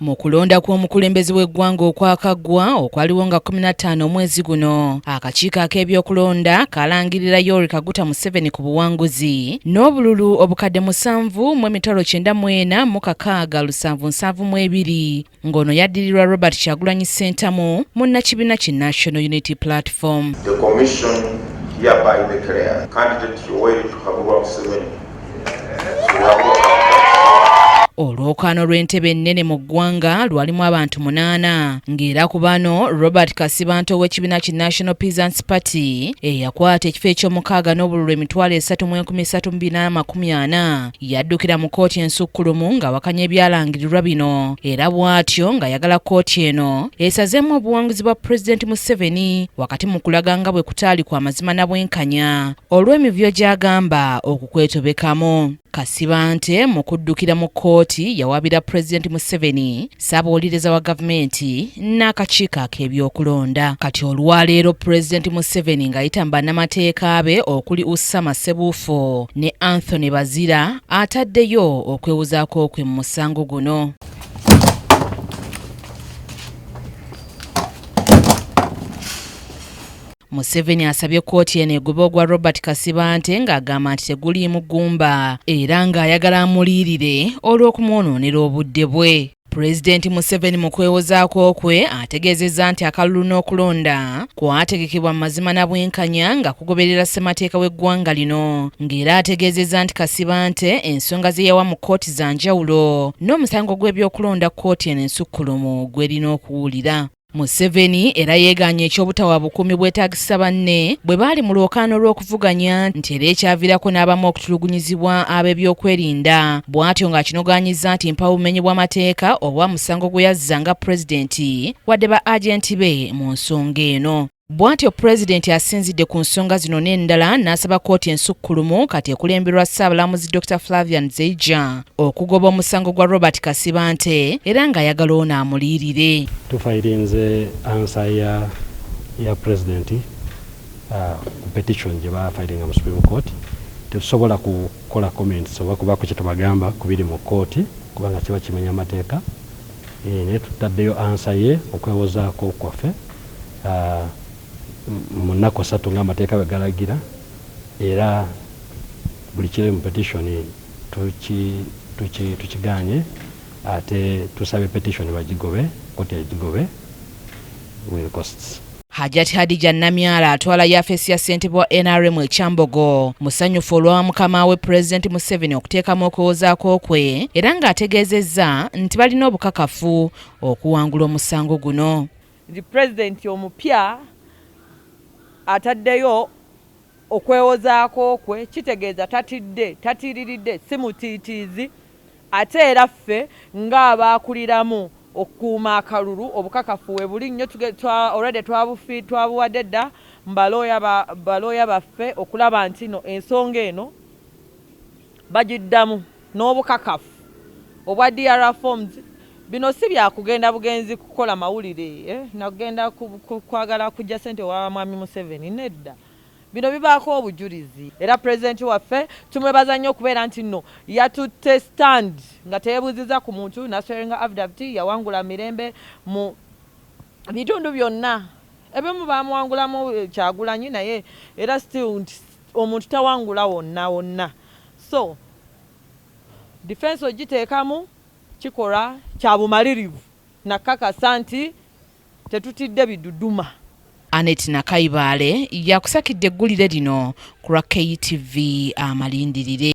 Mu kulonda kw'omukulembeze w'eggwanga okwakaggwa okwaliwo nga 15 omwezi guno, akakiiko ak'ebyokulonda kalangirira Yoweri Kaguta Museveni ku buwanguzi n'obululu obukadde 7,894,772 ng'ono yaddirirwa Robert Kyagulanyi Ssentamu munnakibiina ki National Unity Platform. The Commission hereby declare candidate Yoweri Kaguta Museveni olwokaano lw'entebe ennene mu ggwanga lwalimu abantu 8 ng'era ku bano Robert Kasibanto ow'ekibiina ki National Peasants Party eyakwata ekifo eky'omukaaga n'obululu 33,240 yaddukira mu kkooti ensukkulumu ng'awakanya ebyalangirirwa bino era bw'atyo ng'ayagala kkooti eno esazeemu obuwanguzi bwa Pulezidenti Museveni wakati mu kulaga nga bwe kutaali kwa mazima na bwenkanya olw'emivyo gy'agamba okukwetobekamu. Kasibante mu kuddukira mu kkooti yawabira Pulezidenti Museveni, ssaabawolereza wa gavumenti n'akakiiko ak'ebyokulonda. Kati olwaleero Pulezidenti Museveni ng'ayita mu bannamateeka be okuli Usama Ssebuufo ne Anthony Bazira ataddeyo okwewuzaako kwe mu musango guno. Museveni asabye kkooti eno egobe ogwa Robert Kasibante ng'agamba nti teguliimu ggumba era ng'ayagala amuliirire olw'okumwonoonera obudde bwe. Pulezidenti Museveni mu kwewozaako kwe ategeezezza nti akalulu n'okulonda kwategekebwa mu mazima na bwenkanya nga kugoberera ssemateeka w'eggwanga lino, ng'era ategeezezza nti Kasibante ensonga ze yawa mu kkooti za njawulo n'omusango gw'ebyokulonda kkooti eno ensukkulumu gw'erina okuwulira. Museveni era yeeganye eky'obutawa bukuumi bwetaagisa banne bwe baali mu lwokaano lw'okuvuganya nti era ekyaviirako n'abamu okutulugunyizibwa ab'ebyokwerinda, bw'atyo ng'akinogaanyizza nti mpabumenyi bw'amateeka oba musango gwe yazza nga pulezidenti wadde ba agenti be mu nsonga eno. Bw'atyo pulezidenti asinzidde ku nsonga zino n'endala n'asaba kkooti ensukkulumu kati ekulemberwa Ssaabalamuzi Dr. Flavian Nzeija okugoba omusango gwa Robert Kasibante era ng'ayagala ono amuliirire. Tufayirinze ansa ya pulezidenti ku petition gye bafayiringa mu Supreme Court. Tetusobola kukola comments oba kubaako kye tubagamba ku biri mu kkooti kubanga kiba kimenya amateeka. Naye tutaddeyo ansa ye okwewozaako kwaffe mu nnaku 3 ng'amateeka bwe galagira, era buli kiri mu petition tukiganye ate tusabe petition bagigobe, kkooti egigobe with costs. Hajati Hadija Namyala atwala yafeesi ya ssentebe wa NRM ekyambogo musanyufu olwa mukama we Pulezidenti Museveni okuteekamu okuwozaako kwe era ng'ategeezezza nti balina obukakafu okuwangula omusango guno. Ndi Pulezidenti omupya ataddeyo okwewozaako kwe, kitegeeza tatiriridde si mutiitiizi, ate era ffe ng'abaakuliramu okukuuma akalulu obukakafu we buli nnyo already twabuwadde dda mu balooya baffe okulaba nti no ensonga eno bagiddamu n'obukakafu obwa DR forms. Bino si byakugenda bugenzi kukola mawulire nagenda kwagala kujja ssente wa Mwami Museveni, nedda. Bino bibaako obujulizi era pulezidenti waffe tumwebaza nnyo okubeera nti nno yatutte stand nga teyebuuziza ku muntu naswerenga affidavit yawangula mirembe mu bitundu byonna. Ebimu bamuwangulamu Kyagulanyi naye era still nti omuntu tawangula wonna. So defense ogiteekamu kikola kya bumalirivu nakakasa nti tetutidde biduduma. Anet Nakaibaale yakusakidde eggulire lino ku KTV Amalindilire.